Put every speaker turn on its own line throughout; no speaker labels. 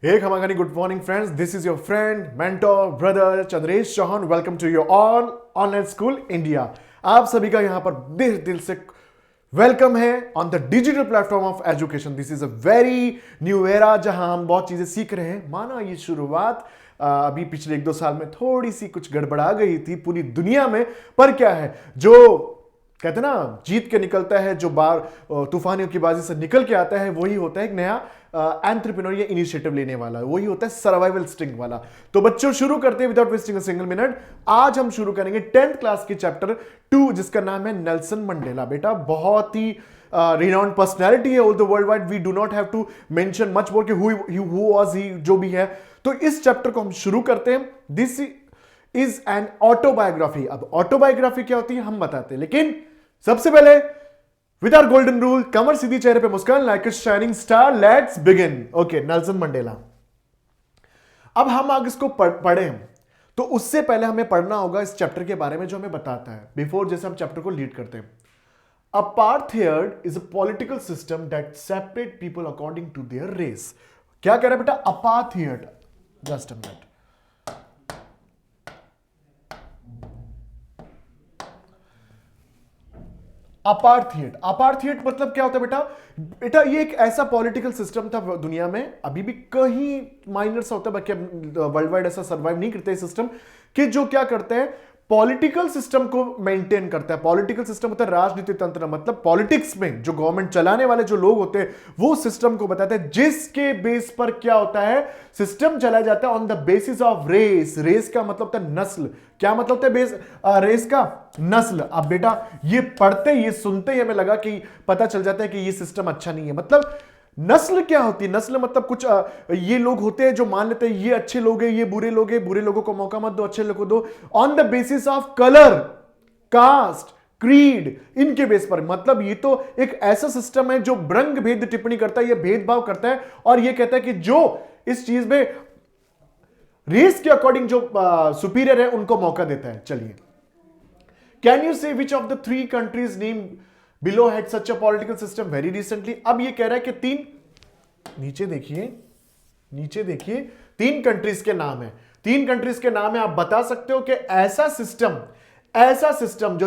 Hey Khamagani, good morning friends. This is your friend, mentor, brother Chandresh Chauhan. Welcome to your all online school India. आप सभी का यहाँ पर दिल से वेलकम है on the digital platform of education. This is a very new era जहां हम बहुत चीजें सीख रहे हैं. माना ये शुरुआत अभी पिछले 1-2 साल में थोड़ी सी कुछ गड़बड़ा गई थी पूरी दुनिया में, पर क्या है जो कहते ना जीत के निकलता है, जो बार तूफानियों की बाजी से निकल के आता है, वही होता है एक नया एंटरप्रेन्योर या इनिशिएटिव लेने वाला, वही होता है सर्वाइवल स्टिंग वाला. तो बच्चों शुरू करते हैं without wasting a single minute. आज हम शुरू करेंगे 10th क्लास के चैप्टर 2 जिसका नाम है नेल्सन मंडेला. बेटा बहुत ही रिनाउंड पर्सनैलिटी है all the world wide. We do not have to mention much more कि हु वाज ही, जो भी है. तो इस चैप्टर को हम शुरू करते हैं. This is an autobiography. अब ऑटोबायोग्राफी क्या होती है हम बताते हैं, लेकिन सबसे पहले विद आवर गोल्डन रूल, कमर सीधी, चेहरे पे मुस्कान, like a shining star. Let's begin. Okay, Nelson Mandela. अब हम आगे इसको पढ़ें तो उससे पहले हमें पढ़ना होगा इस चैप्टर के बारे में जो हमें बताता है बिफोर, जैसे हम चैप्टर को लीड करते हैं. Apartheid is a political system that separate people according to their race. क्या कह रहा है बेटा? Apartheid. Just a minute. Apartheid मतलब क्या होता है बेटा? बेटा ये एक ऐसा पॉलिटिकल सिस्टम था दुनिया में, अभी भी कहीं माइनर सा होता है, बाकी वर्ल्ड वाइड ऐसा सर्वाइव नहीं करते सिस्टम, कि जो क्या करते हैं पॉलिटिकल सिस्टम को मेंटेन करता है. पॉलिटिकल सिस्टम होता है राजनीतिक तंत्र, मतलब पॉलिटिक्स में जो गवर्नमेंट चलाने वाले जो लोग होते हैं वो सिस्टम को बताते हैं, जिसके बेस पर क्या होता है सिस्टम चलाया जाता है on the basis of race. Race का मतलब होता है नस्ल. क्या मतलब होता है बेस रेस का? नस्ल. अब बेटा ये पढ़ते ये सुनते ही हमें लगा कि पता चल जाता है कि ये सिस्टम अच्छा नहीं है. मतलब नस्ल क्या होती है? नस्ल मतलब कुछ ये लोग होते हैं जो मान लेते हैं ये अच्छे लोग हैं, ये बुरे लोग हैं, बुरे लोगों को मौका मत दो, अच्छे लोगों को दो, on the basis of colour, caste, creed, इनके बेस पर. मतलब ये तो एक ऐसा सिस्टम है जो रंग भेद टिप्पणी करता है, ये भेदभाव करता है और ये कहता है कि जो इस चीज में रेस के अकॉर्डिंग जो सुपीरियर है उनको मौका देता है. चलिए, कैन यू से which of the 3 countries name below had such a political system very recently? अब ये कह रहा है कि 3, नीचे देखिए 3 कंट्रीज के नाम है. 3 कंट्रीज के नाम है. आप बता सकते हो कि ऐसा सिस्टम जो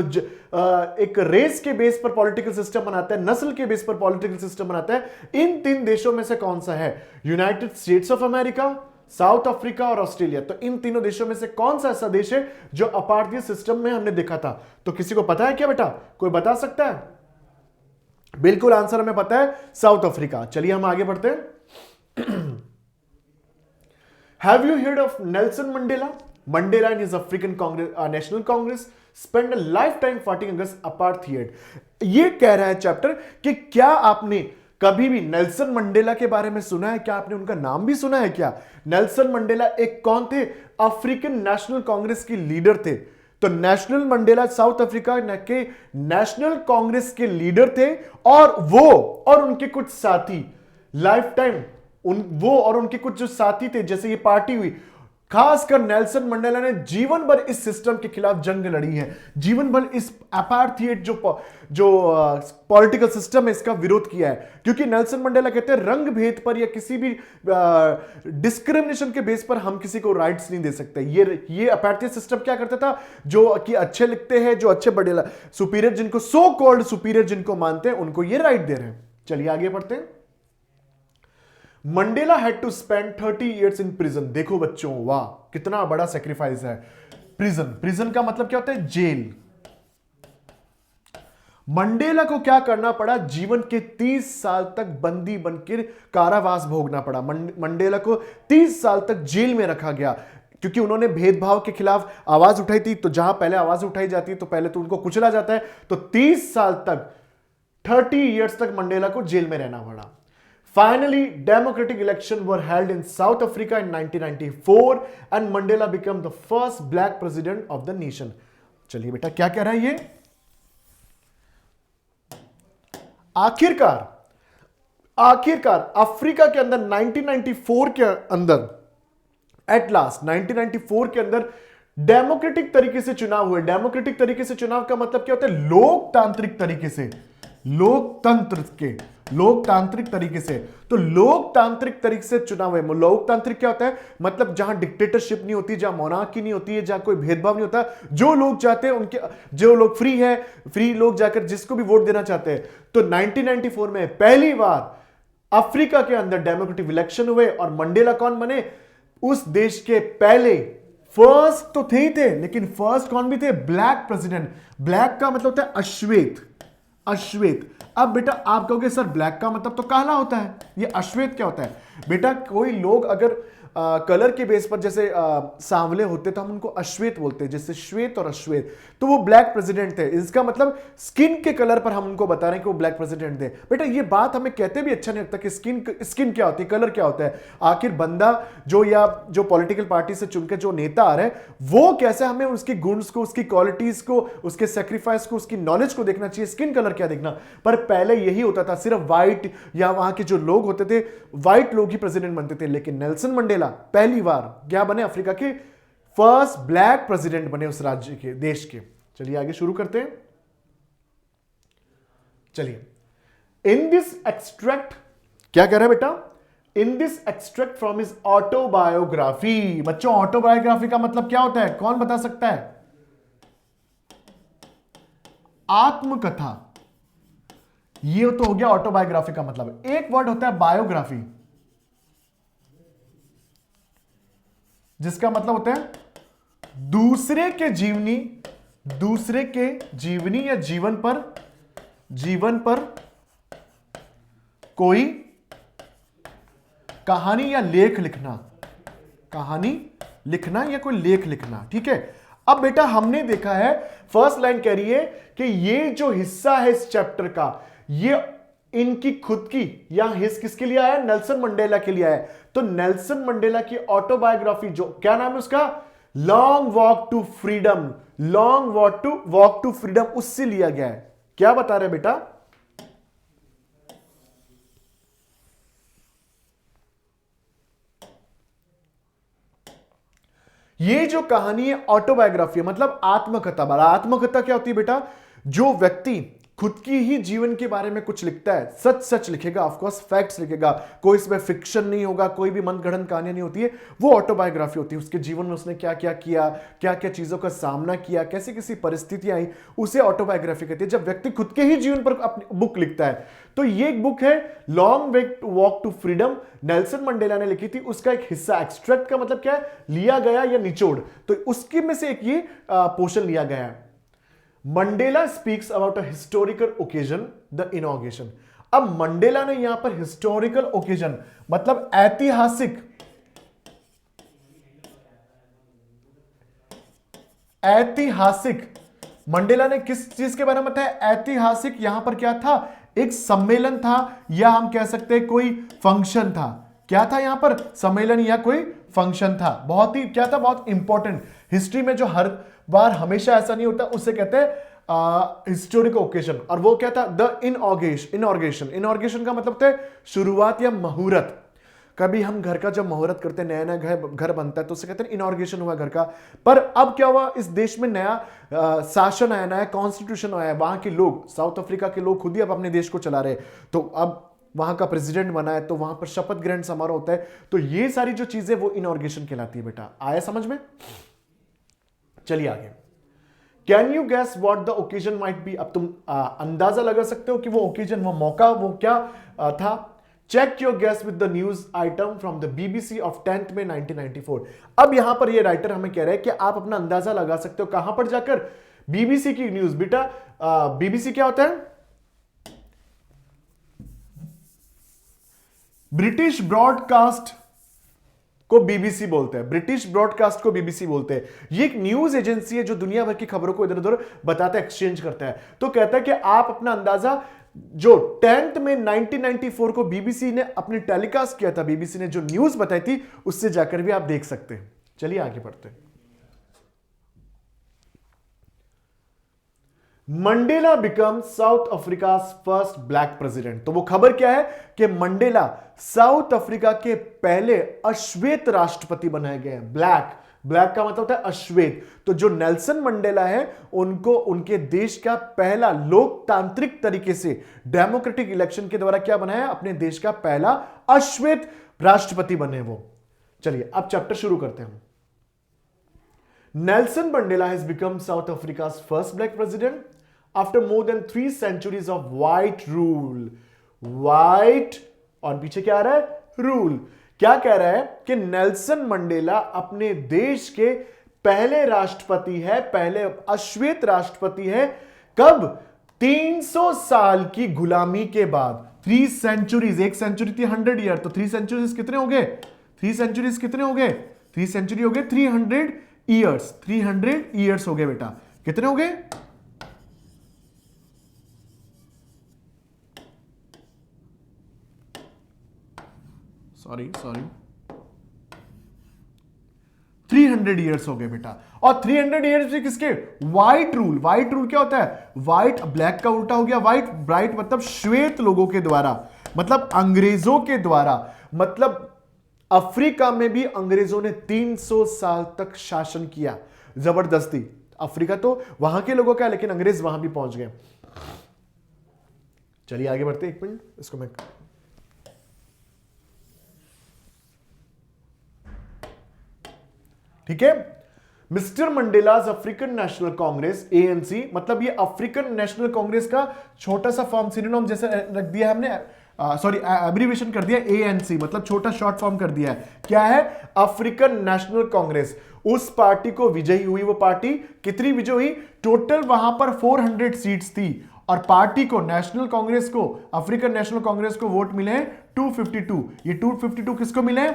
एक रेस के बेस पर पॉलिटिकल सिस्टम बनाता है, नस्ल के बेस पर पॉलिटिकल सिस्टम बनाता है, इन 3 देशों में से कौन सा है? United states of America, south Africa और ऑस्ट्रेलिया. तो इन तीनों देशों में से कौन सा ऐसा देश है जो अपार्थाइड सिस्टम में हमने देखा था? तो किसी को पता है क्या बेटा? कोई बता सकता है? बिल्कुल आंसर हमें पता है, साउथ अफ्रीका. चलिए हम आगे बढ़ते हैं. Have you heard of Nelson Mandela? Mandela in his African Congress national Congress spend a life time fighting against apartheid. ये कह रहा है चैप्टर कि क्या आपने कभी भी नेल्सन मंडेला के बारे में सुना है? क्या आपने उनका नाम भी सुना है क्या? नेल्सन मंडेला एक कौन थे? अफ्रीकन नेशनल कांग्रेस के लीडर थे. तो नेशनल मंडेला साउथ अफ्रीका के नेशनल कांग्रेस के लीडर थे और वो और उनके कुछ साथी लाइफ टाइम वो और उनके कुछ जो साथी थे, जैसे ये पार्टी हुई, खासकर नेल्सन मंडेला ने जीवन भर इस सिस्टम के खिलाफ जंग लड़ी है. जीवन भर इस अपार्थाइड जो पॉलिटिकल सिस्टम है इसका विरोध किया है, क्योंकि नेल्सन मंडेला कहते हैं रंग भेद पर या किसी भी डिस्क्रिमिनेशन के बेस पर हम किसी को राइट्स नहीं दे सकते. ये अपार्थाइड सिस्टम क्या करता था? जो कि अच्छे लिखते हैं, जो अच्छे बड़े सुपीरियर, जिनको सो कॉल्ड सुपीरियर जिनको मानते हैं, उनको ये राइट दे रहे हैं. चलिए आगे बढ़ते हैं. Mandela had to spend 30 years in prison. देखो बच्चों, वाह कितना बड़ा सेक्रीफाइस है. प्रिजन का मतलब क्या होता है? जेल. मंडेला को क्या करना पड़ा? जीवन के 30 साल तक बंदी बनकर कारावास भोगना पड़ा. मंडेला को 30 साल तक जेल में रखा गया क्योंकि उन्होंने भेदभाव के खिलाफ आवाज उठाई थी. तो जहां पहले आवाज उठाई जाती है तो पहले तो उनको कुचला जाता है. तो 30 साल तक 30 इयर्स तक मंडेला को जेल में रहना पड़ा. Finally, democratic elections were held in South Africa in 1994 and Mandela became the first black president of the nation. चलिए बेटा क्या कह रहा है ये? आखिरकार अफ्रीका के अंदर 1994 के अंदर एट लास्ट 1994 के अंदर डेमोक्रेटिक तरीके से चुनाव हुए. डेमोक्रेटिक तरीके से चुनाव का मतलब क्या होता है? लोकतांत्रिक तरीके से, लोकतंत्र के लोकतांत्रिक तरीके से। तो लोकतांत्रिक तरीके से चुनाव है। लोकतांत्रिक क्या होता है? मतलब जहां डिक्टेटरशिप नहीं होती, जहां मोनार्की नहीं होती है, जहां कोई भेदभाव नहीं होता, जो लोग चाहते हैं उनके, जो लोग फ्री है, फ्री लोग जाकर जिसको भी वोट देना चाहते हैं। तो 1994 में पहली बार अफ्रीका के अंदर डेमोक्रेटिक इलेक्शन हुए और मंडेला कौन बने? उस देश के पहले, फर्स्ट तो थे ही थे, लेकिन फर्स्ट कौन भी थे? Black president. ब्लैक का मतलब होता है अश्वेत, अश्वेत। अब बेटा आप कहोगे सर ब्लैक का मतलब तो काला होता है, ये अश्वेत क्या होता है? बेटा कोई लोग अगर कलर के बेस पर जैसे सांवले होते तो हम उनको अश्वेत बोलते हैं, जैसे श्वेत और अश्वेत। तो वो ब्लैक प्रेसिडेंट थे, इसका मतलब स्किन के कलर पर हम उनको बता रहे हैं कि वो ब्लैक प्रेसिडेंट थे। बेटा ये बात हमें कहते भी अच्छा नहीं लगता कि स्किन क्या होती है, कलर क्या होता है। आखिर बंदा जो, या जो पॉलिटिकल पार्टी से चुनकर जो नेता आ रहे हैं, वो कैसे हमें उसकी गुण्स को, उसकी क्वालिटीज को, उसके सेक्रीफाइस को, उसकी नॉलेज को देखना चाहिए, स्किन कलर क्या देखना। पर पहले यही होता था, सिर्फ व्हाइट या वहां के जो लोग होते थे व्हाइट लोग ही प्रेसिडेंट बनते थे। लेकिन नेल्सन मंडेला पहली बार क्या बने? अफ्रीका के फर्स्ट ब्लैक प्रेसिडेंट बने उस राज्य के, देश के। चलिए आगे शुरू करते हैं। चलिए, इन दिस एक्सट्रैक्ट, क्या कह रहा है बेटा? In this extract from his autobiography. बच्चों ऑटोबायोग्राफी का मतलब क्या होता है? कौन बता सकता है? आत्मकथा। ये तो हो गया ऑटोबायोग्राफी का मतलब। एक वर्ड होता है बायोग्राफी, जिसका मतलब होता है दूसरे के जीवनी, दूसरे के जीवनी या जीवन पर कोई कहानी या लेख लिखना, कहानी लिखना या कोई लेख लिखना। ठीक है। अब बेटा हमने देखा है, फर्स्ट लाइन कह रही है कि ये जो हिस्सा है इस चैप्टर का, ये इनकी खुद की या हिस किसके लिए आया? नेल्सन मंडेला के लिए आया। तो नेल्सन मंडेला की ऑटोबायोग्राफी, जो क्या नाम है उसका? Long walk to freedom, long walk to freedom, उससे लिया गया है। क्या बता रहे बेटा? ये जो कहानी है ऑटोबायोग्राफी, मतलब आत्मकथा। आत्मकथा क्या होती है बेटा? जो व्यक्ति खुद की ही जीवन के बारे में कुछ लिखता है, सच सच लिखेगा, ऑफ कोर्स फैक्ट्स लिखेगा, कोई इसमें फिक्शन नहीं होगा, कोई भी मनगढ़ंत कहानियां नहीं होती है, वो ऑटोबायोग्राफी होती है। उसके जीवन में उसने क्या क्या किया, क्या क्या चीजों का सामना किया, कैसी कैसी परिस्थितियां आई, उसे ऑटोबायोग्राफी कहती है। जब व्यक्ति खुद के ही जीवन पर अपनी बुक लिखता है। तो ये एक बुक है long walk to freedom, Nelson Mandela ने लिखी थी। उसका एक हिस्सा, एक्सट्रैक्ट का मतलब क्या है? लिया गया या निचोड़। तो उसके में से एक ये पोर्शन लिया गया है। Mandela speaks about a historical occasion, the inauguration. अब मंडेला ने यहां पर हिस्टोरिकल ओकेजन मतलब ऐतिहासिक, ऐतिहासिक मंडेला ने किस चीज के बारे में बताया? ऐतिहासिक। यहां पर क्या था? एक सम्मेलन था, या हम कह सकते हैं कोई फंक्शन था। क्या था यहां पर? सम्मेलन या कोई फंक्शन था। बहुत ही क्या था? बहुत इंपॉर्टेंट। हिस्ट्री में जो हर बार हमेशा ऐसा नहीं होता, उसे कहते हैं हिस्टोरिकल ओकेजन। और वो क्या था? द इनॉर्गेशन। इनॉर्गेशन का मतलब होता है शुरुआत या मुहूर्त। कभी हम घर का जब मुहूर्त करते हैं, नया नया घर बनता है, तो उसे कहते हैं इनॉर्गेशन हुआ घर का। पर अब क्या हुआ? इस देश में नया शासन आया, नया कॉन्स्टिट्यूशन आया। वहां के लोग, साउथ अफ्रीका के लोग खुद ही अब अपने देश को चला रहे। तो अब वहां का प्रेसिडेंट बना है, तो वहां पर शपथ ग्रहण समारोह होता है। तो ये सारी जो चीजें वो इनॉर्गेशन कहलाती है। बेटा आया समझ में? चलिए आगे। Can you gas what the occasion might be? अब तुम अंदाजा लगा सकते हो कि वो ओकेजन, वो मौका, वो क्या था? Check your guess with the news item from the BBC of 10 में 1994। अब यहां पर ये राइटर हमें कह रहे हैं कि आप अपना अंदाजा लगा सकते हो कहां पर जाकर? बीबीसी की न्यूज। बेटा बीबीसी क्या होता है? ब्रिटिश ब्रॉडकास्ट को बीबीसी बोलते हैं। ब्रिटिश ब्रॉडकास्ट को बीबीसी बोलते हैं। ये एक न्यूज एजेंसी है जो दुनिया भर की खबरों को इधर उधर बताता है, एक्सचेंज करता है। तो कहता है कि आप अपना अंदाजा, जो 10 में 1994 को बीबीसी ने अपने टेलीकास्ट किया था, बीबीसी ने जो न्यूज बताई थी, उससे जाकर भी आप देख सकते हैं। चलिए आगे बढ़ते हैं। Mandela become south Africa first black president. तो वो खबर क्या है कि मंडेला साउथ अफ्रीका के पहले अश्वेत राष्ट्रपति बनाए गए। ब्लैक ब्लैक का मतलब होता है अश्वेत। तो जो नेल्सन मंडेला है उनको उनके देश का पहला लोकतांत्रिक तरीके से डेमोक्रेटिक इलेक्शन के द्वारा क्या बनाया, अपने देश का पहला अश्वेत राष्ट्रपति बने वो। चलिए अब चैप्टर शुरू करते हैं। Nelson Mandela has become South Africa's first black president after more than 3 centuries of white rule. White और पीछे क्या आ रहा है, रूल। क्या कह रहा है कि नेल्सन मंडेला अपने देश के पहले राष्ट्रपति है, पहले अश्वेत राष्ट्रपति है। कब? 300 साल की गुलामी के बाद। 3 centuries, एक सेंचुरी थी 100 ईयर, तो 3 centuries कितने हो गए? 3 centuries कितने हो गए? 3 century हो गए 300 ईयर्स। 300 ईयर्स हो गए बेटा। कितने हो गए? सॉरी 300 ईयर्स हो गए बेटा। और 300 ईयर्स भी किसके? White rule. व्हाइट रूल क्या होता है? व्हाइट, ब्लैक का उल्टा हो गया व्हाइट। ब्राइट मतलब श्वेत लोगों के द्वारा, मतलब अंग्रेजों के द्वारा। मतलब अफ्रीका में भी अंग्रेजों ने 300 साल तक शासन किया जबरदस्ती। अफ्रीका तो वहां के लोगों का है, लेकिन अंग्रेज वहां भी पहुंच गए। चलिए आगे बढ़ते, एक मिनट इसको मैं ठीक है। Mister Mandela's African national Congress ANC, मतलब ये अफ्रीकन नेशनल कांग्रेस का छोटा सा फॉर्म, सिनोनिम जैसे रख दिया हमने, सॉरी एब्रिविएशन कर दिया एएनसी, मतलब छोटा शॉर्ट फॉर्म कर दिया है। क्या है? African national Congress. उस पार्टी को विजयी हुई वो पार्टी, कितनी विजय हुई? टोटल वहां पर 400 सीट्स थी, और पार्टी को, नेशनल कांग्रेस को, अफ्रीकन नेशनल कांग्रेस को वोट मिले हैं 252। ये 252 किसको मिले?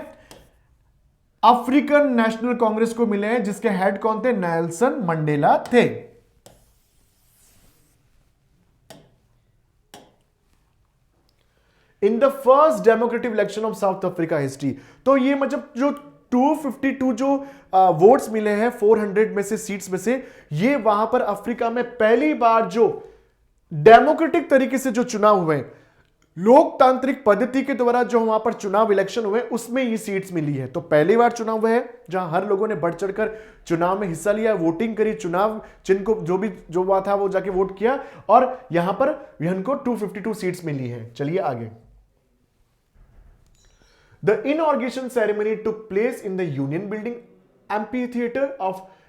अफ्रीकन नेशनल कांग्रेस को मिले हैं, जिसके हेड कौन थे? नेल्सन मंडेला थे। In the first democratic election of south Africa history. तो ये मतलब जो 252 जो वोट्स मिले हैं 400 में से, सीट्स में से, ये वहां पर अफ्रीका में पहली बार जो डेमोक्रेटिक तरीके से जो चुनाव हुए, लोकतांत्रिक पद्धति के द्वारा जो वहां पर चुनाव इलेक्शन हुए, उसमें ये सीट्स मिली है। तो पहली बार चुनाव हुए है जहां हर लोगों ने बढ़ चढ़कर चुनाव में हिस्सा लिया, वोटिंग करी, चुनाव चिन्ह को जो हुआ था वो जाके वोट किया, और यहां पर इनको 252 सीट्स मिली है। चलिए आगे। The inauguration ceremony took place in the Union Building amphitheater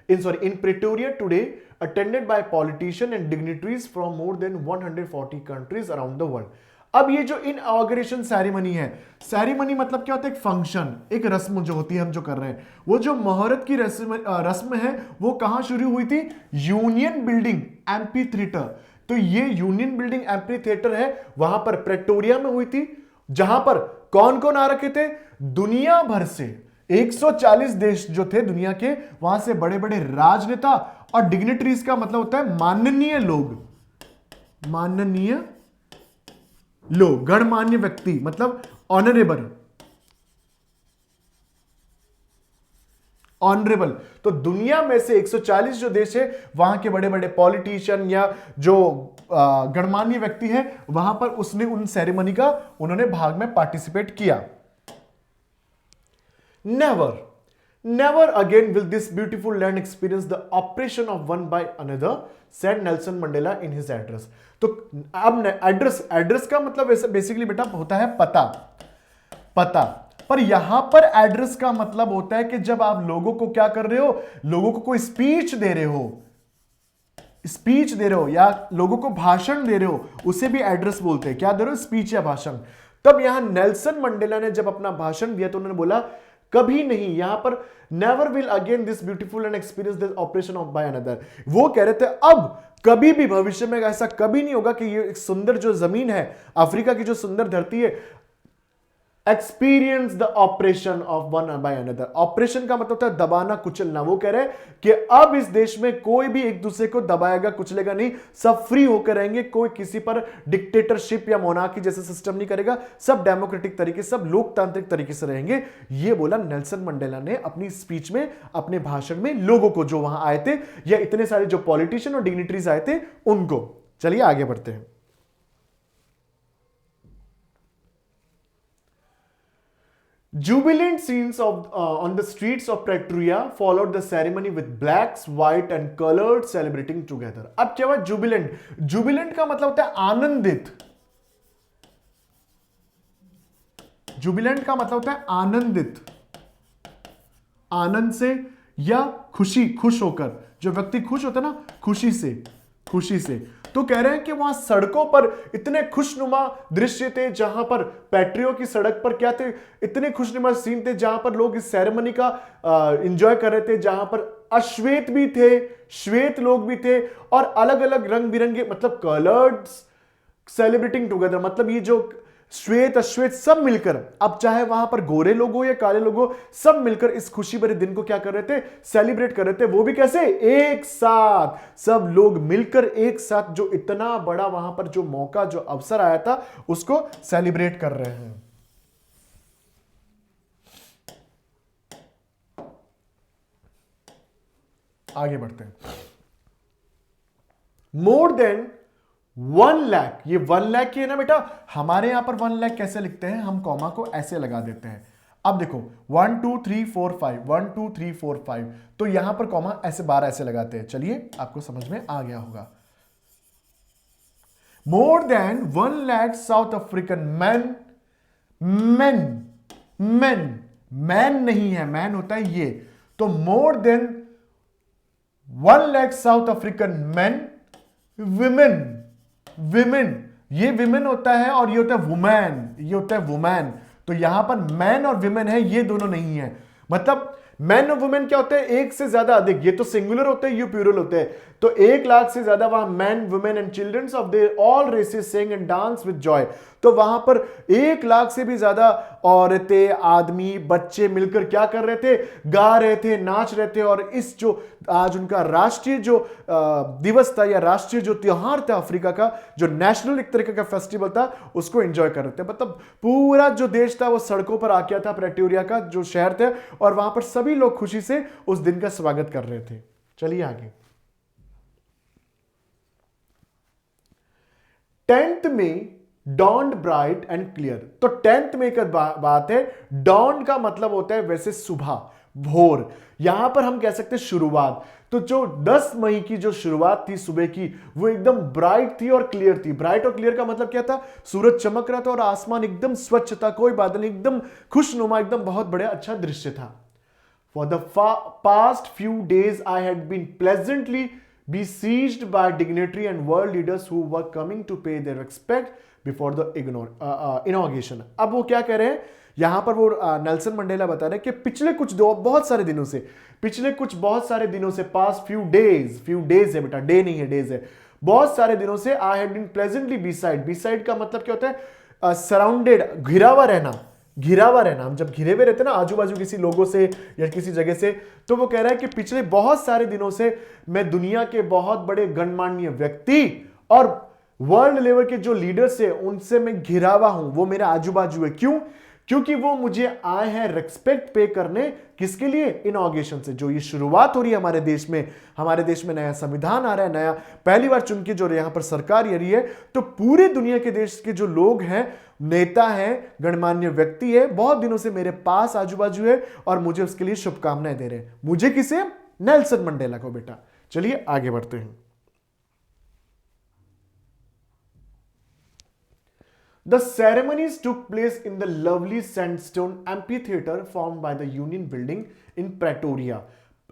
in Pretoria today, attended by politicians and dignitaries from more than 140 countries around the world. अब ये जो इनऑगरेशन सेरेमनी है, सेरेमनी मतलब क्या होता है? एक फंक्शन, एक रस्म जो होती है, हम जो कर रहे हैं, वो जो मुहूर्त की रस्म है, वो कहां शुरू हुई थी? Union building amphitheatre. तो ये यूनियन बिल्डिंग एम्फीथिएटर है, वहां पर प्रेटोरिया में हुई थी, जहां पर कौन कौन आ रखे थे? दुनिया भर से 140 देश जो थे दुनिया के, वहां से बड़े बड़े राजनेता और डिग्निटरीज का मतलब होता है माननीय लोग। माननीय लोग, गणमान्य व्यक्ति, मतलब ऑनरेबल। ऑनरेबल। तो दुनिया में से 140 जो देश है, वहां के बड़े बड़े पॉलिटिशियन या जो गणमान्य व्यक्ति है, वहां पर उसने उन सेरेमनी का उन्होंने भाग में पार्टिसिपेट किया। Never again will this beautiful land experience the operation of one by another, said Nelson Mandela in his address. तो अब एड्रेस का मतलब बेसिकली बेटा होता है पता। पर यहां पर एड्रेस का मतलब होता है कि जब आप लोगों को क्या कर रहे हो, लोगों को कोई स्पीच दे रहे हो या लोगों को भाषण दे रहे हो, उसे भी एड्रेस बोलते हैं। क्या दे रहे हो? स्पीच या भाषण। तब यहां नेल्सन मंडेला ने जब अपना भाषण दिया तो उन्होंने बोला कभी नहीं, यहां पर never will again this beautiful and experience this operation of by another. वो कह रहे थे अब कभी भी भविष्य में ऐसा कभी नहीं होगा कि ये एक सुंदर जो जमीन है, अफ्रीका की जो सुंदर धरती है, experience the operation of one by another. Operation का मतलब होता है दबाना, कुचलना। वो कह रहे हैं कि अब इस देश में कोई भी एक दूसरे को दबाएगा, कुचलेगा नहीं, सब फ्री होकर रहेंगे, कोई किसी पर डिक्टेटरशिप या मोनार्की जैसे सिस्टम नहीं करेगा, सब डेमोक्रेटिक तरीके, सब लोकतांत्रिक तरीके से रहेंगे। ये बोला नेल्सन मंडेला ने अपनी स्पीच में, अपने भाषण में लोगों को, जो वहां आए थे, या इतने सारे जो पॉलिटिशियन और डिग्निटरीज आए थे उनको। चलिए आगे बढ़ते हैं। Jubilant scenes on the streets of Pretoria followed the ceremony with blacks, white and colored celebrating together. अब क्या हुआ? जुबिलेंट का मतलब होता है आनंदित। जुबिलेंट का मतलब होता है आनंदित, आनंद से या खुशी, खुश होकर। जो व्यक्ति खुश होता है ना, खुशी से। तो कह रहे हैं कि वहां सड़कों पर इतने खुशनुमा दृश्य थे, जहां पर पैट्रियो की सड़क पर क्या थे, इतने खुशनुमा सीन थे जहां पर लोग इस सेरेमनी का एंजॉय कर रहे थे, जहां पर अश्वेत भी थे, श्वेत लोग भी थे और अलग अलग रंग बिरंगे, मतलब कलर्ड सेलिब्रेटिंग टुगेदर। मतलब ये जो श्वेत अश्वेत सब मिलकर, अब चाहे वहां पर गोरे लोग हो या काले लोग हो, सब मिलकर इस खुशी भरे दिन को क्या कर रहे थे? सेलिब्रेट कर रहे थे। वो भी कैसे? एक साथ, सब लोग मिलकर एक साथ, जो इतना बड़ा वहां पर जो मौका, जो अवसर आया था, उसको सेलिब्रेट कर रहे हैं। आगे बढ़ते हैं। मोर देन 1 लाख, ये 1 लाख की है ना बेटा, हमारे यहां पर 1 लाख कैसे लिखते हैं? हम कॉमा को ऐसे लगा देते हैं। अब देखो 1 2 3 4 5, 1 2 3 4 5, तो यहां पर कॉमा ऐसे 12 ऐसे लगाते हैं। चलिए आपको समझ में आ गया होगा। More than 1 lakh south African man नहीं है, मैन होता है ये। तो more than 1 lakh south African man, women, ये विमेन होता है और ये होता है वुमैन, तो यहां पर मैन और विमेन है, ये दोनों नहीं है। मतलब मैन और वुमेन क्या होते हैं? एक से ज्यादा अधिक, ये तो सिंगुलर होते हैं, ये प्लूरल होते हैं। तो 1 लाख से ज्यादा वहां man, women and childrens of their all races sing and dance with joy. तो वहां पर 1 लाख से भी ज्यादा औरतें, आदमी, बच्चे मिलकर क्या कर रहे थे? गा रहे थे, नाच रहे थे। और इस जो आज उनका राष्ट्रीय जो दिवस था या राष्ट्रीय जो त्योहार था अफ्रीका का, जो नेशनल एक तरीके का फेस्टिवल था, उसको एंजॉय कर रहे थे। मतलब पूरा जो देश था वो सड़कों पर आ गया था, प्रेटोरिया का जो शहर थे, और वहां पर सभी लोग खुशी से उस दिन का स्वागत कर रहे थे। चलिए आगे। 10th में डॉन्ड ब्राइट एंड क्लियर। तो 10th में का बात है। डॉन्ड का मतलब होता है वैसे सुबह, भोर। यहां पर हम कह सकते हैं शुरुआत। तो जो 10 मई की जो शुरुआत थी सुबह की, वो एकदम ब्राइट थी और क्लियर थी। ब्राइट और क्लियर का मतलब क्या था? सूरज चमक रहा था और आसमान एकदम स्वच्छ था, कोई बादल नहीं, एकदम खुशनुमा, एकदम बहुत बड़ा अच्छा दृश्य था। For the past few days, I had been pleasantly besieged by dignitary and world leaders who were coming to pay their respect before the inauguration. अब वो क्या कह रहे हैं यहां पर? वो नेल्सन मंडेला बता रहे हैं कि पिछले कुछ बहुत सारे दिनों से पास्ट फ्यू डेज है बेटा, डे नहीं है, डेज है। बहुत सारे दिनों से I had been pleasantly beside का मतलब क्या होता है? सराउंडेड, घिरा हुआ रहना। हम जब घिरे हुए रहते हैं ना आजू बाजू किसी लोगों से या किसी जगह से, तो वो कह रहा है कि पिछले बहुत सारे दिनों से मैं दुनिया के बहुत बड़े गणमान्य व्यक्ति और वर्ल्ड लेवल के जो लीडर्स है उनसे मैं घिरा हुआ हूं, वो मेरे आजू बाजू है। क्यों? क्योंकि वो मुझे आए हैं रिस्पेक्ट पे करने। किसके लिए? इनॉग्रेशन से, जो ये शुरुआत हो रही है हमारे देश में नया संविधान आ रहा है, नया पहली बार चुन के जो यहां पर सरकार ये रही है। तो पूरे दुनिया के देश के जो लोग हैं, नेता हैं, गणमान्य व्यक्ति है, बहुत दिनों से मेरे पास आजू बाजू है और मुझे उसके लिए शुभकामनाएं दे रहे हैं। मुझे किसे? नेल्सन मंडेला को बेटा। चलिए आगे बढ़ते हैं। The ceremonies took place in the lovely sandstone amphitheater formed by the Union Building in Pretoria.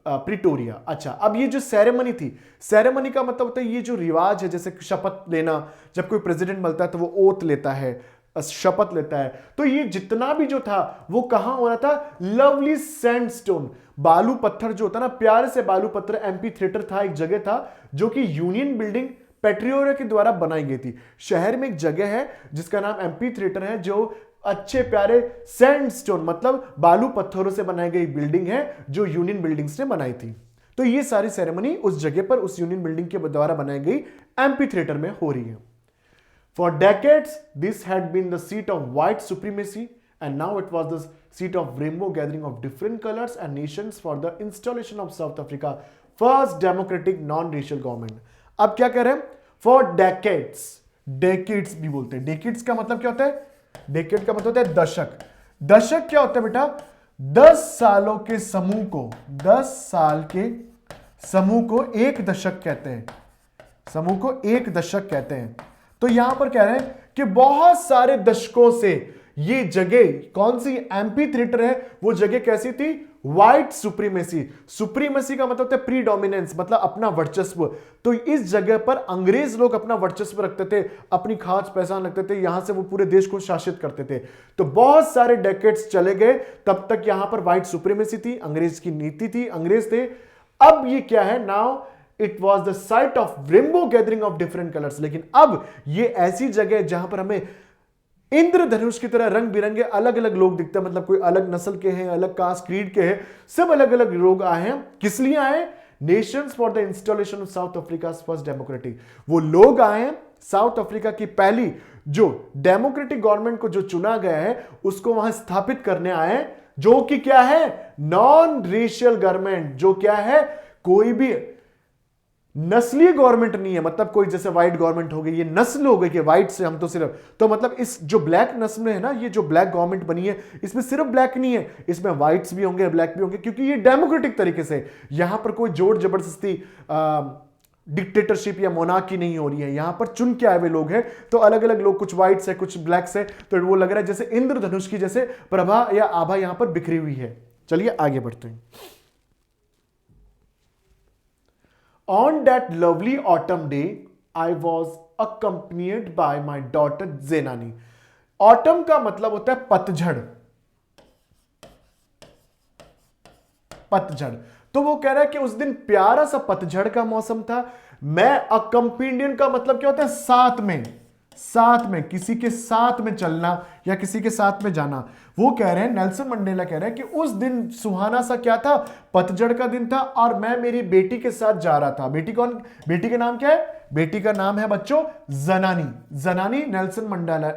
अच्छा, अब ये जो सेरेमनी थी, सेरेमनी का मतलब होता है ये जो रिवाज है, जैसे शपथ लेना, जब कोई प्रेसिडेंट बनता है तो वो ओथ लेता है, शपथ लेता है। तो ये जितना भी जो था वो कहां हो रहा था? लवली सैंडस्टोन, बालू पत्थर जो होता है ना, प्यारे से बालू पत्थर। एम्फीथिएटर था, एक जगह था जो कि यूनियन बिल्डिंग पेट्रियोरिया के द्वारा बनाई गई थी। शहर में एक जगह है जिसका नाम एम्फीथिएटर है, जो अच्छे प्यारे सैंडस्टोन मतलब बालू पत्थरों से बनाई गई बिल्डिंग है, जो यूनियन बिल्डिंग्स ने बनाई थी। तो ये सारी सेरेमनी उस जगह पर, उस यूनियन बिल्डिंग के द्वारा बनाई गई एम्फीथिएटर में हो रही है। For decades, this had been the seat of white supremacy, and now it was the seat of rainbow gathering of different colors and nations for the installation of South Africa first democratic non-racial government. अब क्या कह रहे हैं? For decades, decades भी बोलते हैं। Decades का मतलब क्या होता है? Decade का मतलब होता है दशक। दशक क्या होता है बेटा? 10 सालों के समूह को, 10 साल के समूह को एक दशक कहते हैं, समूह को एक दशक कहते हैं। तो यहां पर कह रहे हैं कि बहुत सारे दशकों से ये जगह, कौन सी एम्पी थिएटर है, वो जगह कैसी थी? White supremacy. सुप्रीमेसी का मतलब होता है प्रीडोमिनेंस, मतलब अपना वर्चस्व। तो इस जगह पर अंग्रेज लोग अपना वर्चस्व रखते थे, अपनी खास पहचान रखते थे, यहां से वो पूरे देश को शासित करते थे। तो बहुत सारे डेकेड्स चले गए, तब तक यहां पर व्हाइट सुप्रीमेसी थी, अंग्रेज की नीति थी, अंग्रेज थे। अब ये क्या है? Now it was the site of rainbow gathering of different colours. लेकिन अब ये ऐसी जगह है जहां पर हमें इंद्रधनुष की तरह रंग बिरंगे अलग अलग लोग दिखते हैं, मतलब कोई अलग नस्ल के हैं, अलग कास्ट क्रीड के हैं, सब अलग अलग लोग आए हैं। किस लिए आए? Nations for the installation of south Africa first democratic. वो लोग आए हैं साउथ अफ्रीका की पहली जो डेमोक्रेटिक गवर्नमेंट को जो चुना गया है उसको वहां स्थापित करने आए हैं, जो कि क्या है? Non racial government. जो क्या है? कोई भी नस्लीय गवर्नमेंट नहीं है, मतलब कोई जैसे व्हाइट गवर्नमेंट हो गई, ये नस्ल हो गई कि व्हाइट से हम तो सिर्फ, तो मतलब इस जो ब्लैक नस्ल में है ना, ये जो ब्लैक गवर्नमेंट बनी है, इसमें सिर्फ ब्लैक नहीं है, इसमें व्हाइट्स भी होंगे, ब्लैक भी होंगे, क्योंकि ये डेमोक्रेटिक तरीके से, यहां पर कोई जोर जबरदस्ती डिक्टेटरशिप या मोनार्की नहीं हो रही है, यहां पर चुन के आए हुए लोग हैं। तो अलग अलग लोग, कुछ व्हाइट्स है, कुछ ब्लैक्स है, तो वो लग रहा है जैसे इंद्रधनुष की जैसे प्रभा या आभा यहां पर बिखरी हुई है। चलिए आगे बढ़ते हैं। On that lovely autumn day, I was accompanied by my daughter Zenani. Autumn का मतलब होता है पतझड़, पतझड़। तो वो कह रहा है कि उस दिन प्यारा सा पतझड़ का मौसम था। मैं अकम्पेनियन का मतलब क्या होता है? साथ में, साथ में, किसी के साथ में चलना या किसी के साथ में जाना। वो कह रहे हैं, नेल्सन मंडेला कह रहे हैं कि उस दिन सुहाना सा क्या था? पतझड़ का दिन था, और मैं मेरी बेटी के साथ जा रहा था। बेटी कौन? बेटी का नाम क्या है? बेटी का नाम है बच्चों जनानी। जनानी नेल्सन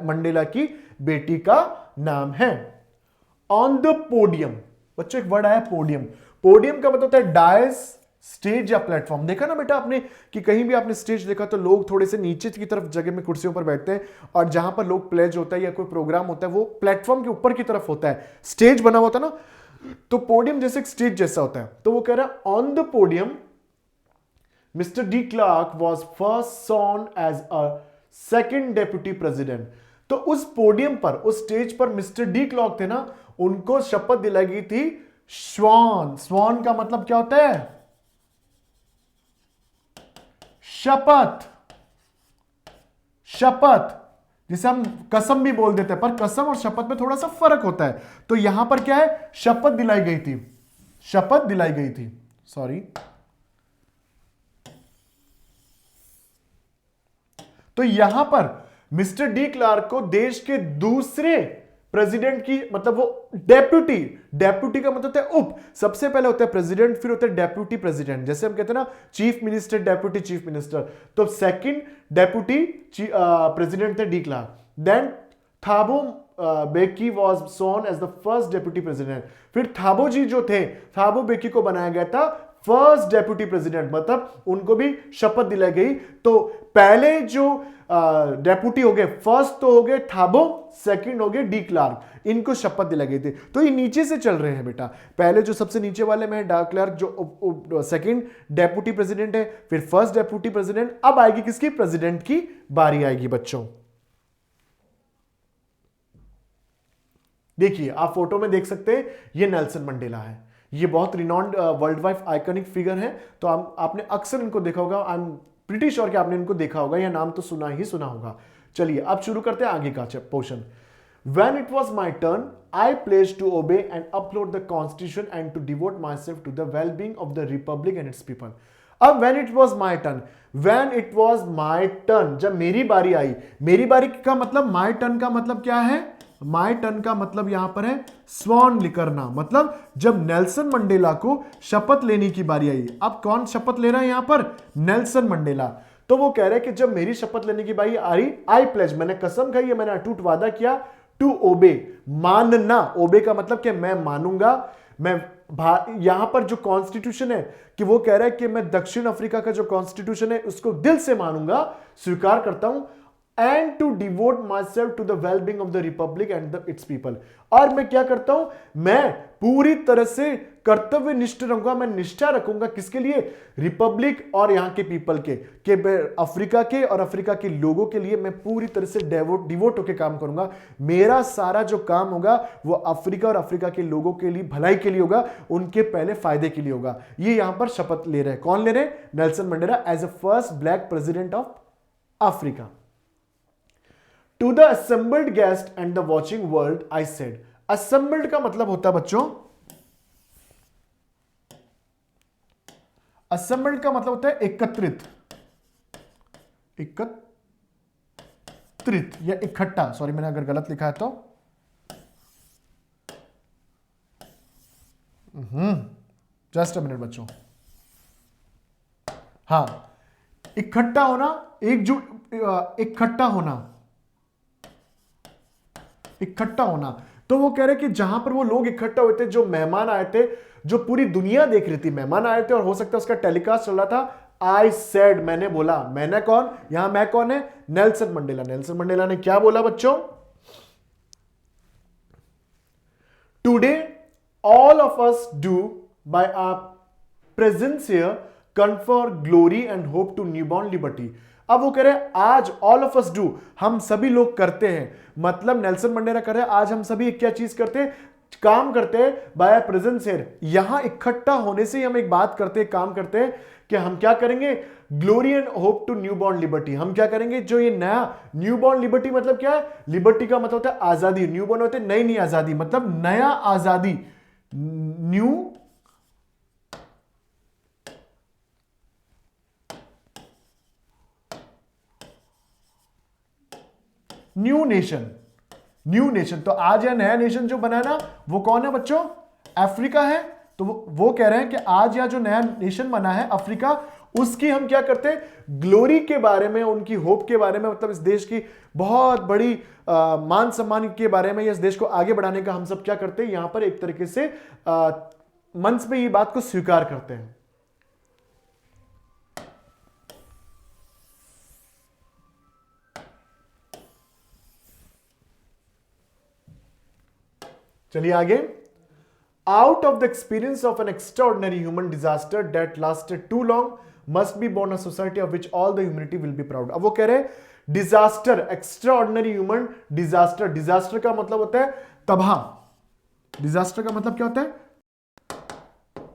मंडेला की बेटी का नाम है। ऑन द पोडियम, बच्चों एक वर्ड आया पोडियम। पोडियम का मतलब होता है डायस, स्टेज या प्लेटफॉर्म। देखा ना बेटा आपने कि कहीं भी आपने स्टेज देखा तो लोग थोड़े से नीचे की तरफ जगह में कुर्सियों पर बैठते हैं, और जहां पर लोग प्लेज होता है या कोई प्रोग्राम होता है वो प्लेटफॉर्म के ऊपर की तरफ होता है, स्टेज बना होता है ना, तो पोडियम जैसे एक स्टेज जैसा होता है। तो वो कह रहा है on the podium mister de Klerk was first sworn as a second deputy president. तो उस पोडियम पर, उस स्टेज पर मिस्टर डी क्लार्क थे ना, उनको शपथ दिलाई गई थी स्वान। स्वान का मतलब क्या होता है? शपथ, शपथ, जिसे हम कसम भी बोल देते हैं, पर कसम और शपथ में थोड़ा सा फर्क होता है। तो यहां पर क्या है? शपथ दिलाई गई थी, शपथ दिलाई गई थी, सॉरी। तो यहां पर मिस्टर डी क्लार्क को देश के दूसरे प्रेसिडेंट की, मतलब वो डेप्यूटी, डेप्यूटी का मतलब होता है उप, सबसे पहले होता है प्रेसिडेंट, फिर होता है डेप्यूटी प्रेसिडेंट। जैसे हम कहते हैं ना chief minister, deputy chief minister, तो सेकंड डेप्यूटी प्रेसिडेंट थे de Klerk. Then Thabo Mbeki was sworn as the first deputy president. फिर थाबो जी जो थे, थाबो बेकी को बनाया गया था फर्स्ट डेप्यूटी प्रेसिडेंट, मतलब उनको भी शपथ दिलाई गई। तो पहले जो डेप्यूटी हो गए, फर्स्ट तो हो गए थाबो, सेकंड हो गए डी क्लार्क, इनको शपथ दिलाई गई थी। तो ये नीचे से चल रहे हैं बेटा, पहले जो सबसे नीचे वाले में डी क्लार्क जो सेकंड डेप्यूटी प्रेसिडेंट है, फिर फर्स्ट डेप्यूटी प्रेसिडेंट, अब आएगी किसकी? प्रेसिडेंट की बारी आएगी बच्चों। देखिए आप फोटो में देख सकते हैं, ये नेल्सन मंडेला है, ये बहुत renowned world wide iconic figure है। तो आपने अक्सर इनको देखा होगा, आई एम प्रीटी श्योर कि आपने इनको देखा होगा या नाम तो सुना ही सुना होगा। चलिए अब शुरू करते हैं आगे का portion. When it was my turn, I pledged to obey and uphold the constitution and to devote myself to the well-being of the republic and its people. अब when it was my turn, when it was my turn, जब मेरी बारी आई, मेरी बारी का मतलब my turn का मतलब क्या है? माई टर्न का मतलब यहां पर है स्वॉन करना, मतलब जब नेल्सन मंडेला को शपथ लेने की बारी आई। अब कौन शपथ ले रहा है यहां पर? Nelson Mandela. तो वो कह रहे हैं कि जब मेरी शपथ लेने की बारी आ रही, आई प्लेज, मैंने कसम खाई है, मैंने अटूट वादा किया, टू ओबे, मानना, ओबे का मतलब कि मैं मानूंगा, मैं यहां पर जो कॉन्स्टिट्यूशन है कि वो कह रहा है कि मैं दक्षिण अफ्रीका का जो कॉन्स्टिट्यूशन है उसको दिल से मानूंगा, स्वीकार करता हूं, and to devote myself to the well-being of the republic and its people। और मैं क्या करता हूं, मैं पूरी तरह से कर्तव्यनिष्ठ रहूंगा, मैं निष्ठा रखूंगा किसके लिए, रिपब्लिक और यहां के पीपल के अफ्रीका के और अफ्रीका के लोगों के लिए मैं पूरी तरह से डिवोट होकर काम करूंगा। मेरा सारा जो काम होगा वो अफ्रीका और अफ्रीका के लोगों के लिए भलाई के लिए होगा, उनके पहले फायदे के लिए होगा। ये यहां पर शपथ ले रहे हैं, कौन ले रहे हैं, Nelson Mandela as a first black president of Africa. To the assembled guest and the watching world, I said। assembled का मतलब होता है बच्चों, assembled का मतलब होता है एकत्रित, एकत्रित या इकट्ठा। सॉरी मैंने अगर गलत लिखा है तो जस्ट अ मिनट बच्चों। हाँ, इकट्ठा होना, एकजुट, इकट्ठा होना, इकट्ठा होना। तो वो कह रहे कि जहां पर वो लोग इकट्ठा हुए थे, जो मेहमान आए थे, जो पूरी दुनिया देख रही थी, मेहमान आए थे और हो सकता है उसका टेलीकास्ट चल रहा था। आई सेड, मैंने बोला, मैंने कौन, यहां मैं कौन है, नेल्सन मंडेला। नेल्सन मंडेला ने क्या बोला बच्चों, today all of us do by our presence here confer glory and hope to newborn liberty. अब वो कह रहे हैं आज ऑल ऑफ अस डू, हम सभी लोग करते हैं, मतलब नेल्सन मंडेला कह रहे हैं आज हम सभी क्या चीज करते हैं, काम करते हैं, बाय प्रेजेंस हियर, यहां इकट्ठा होने से ही हम एक बात करते हैं, काम करते हैं कि हम क्या करेंगे, glory and hope to newborn liberty. हम क्या करेंगे, जो ये नया न्यूबॉर्न लिबर्टी मतलब क्या है, लिबर्टी का मतलब होता है आजादी, न्यूबॉर्न होते हैं नई नई आजादी, मतलब नया आजादी, न्यू नेशन, न्यू नेशन। तो आज यह नया नेशन जो बना है ना, वो कौन है बच्चों, अफ्रीका है। तो वो कह रहे हैं कि आज यह जो नया नेशन बना है अफ्रीका, उसकी हम क्या करते हैं, ग्लोरी के बारे में, उनकी होप के बारे में, मतलब इस देश की बहुत बड़ी मान सम्मान के बारे में, इस देश को आगे बढ़ाने का हम सब क्या करते हैं, यहां पर एक तरीके से मंच पे ये बात को स्वीकार करते हैं। चलिए आगे। Out of the experience of an extraordinary human disaster that lasted too long must be born a society of which all the humanity will be proud. अब वो कह रहे हैं disaster, extraordinary human disaster, disaster का मतलब होता है तबाह, डिजास्टर का मतलब क्या होता है,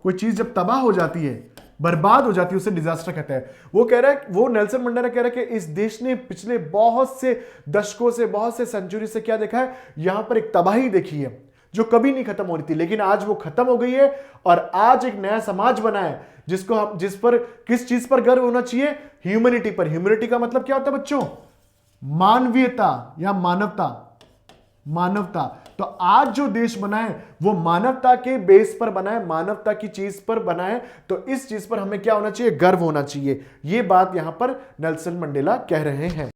कोई चीज जब तबाह हो जाती है, बर्बाद हो जाती है, उसे डिजास्टर कहते हैं। वो कह रहा है, वो नेल्सन मंडेला कह रहा है कि इस देश ने पिछले बहुत से दशकों से, बहुत से सेंचुरी से क्या देखा है, यहां पर एक तबाही देखी है जो कभी नहीं खत्म हो रही थी, लेकिन आज वो खत्म हो गई है और आज एक नया समाज बना है जिसको हम, जिस पर किस चीज पर गर्व होना चाहिए, ह्यूमैनिटी पर। ह्यूमैनिटी का मतलब क्या होता है बच्चों, मानवीयता या मानवता, मानवता। तो आज जो देश बना है वो मानवता के बेस पर बना है, मानवता की चीज पर बना है। तो इस चीज पर हमें क्या होना चाहिए, गर्व होना चाहिए। ये बात यहां पर नेल्सन मंडेला कह रहे हैं।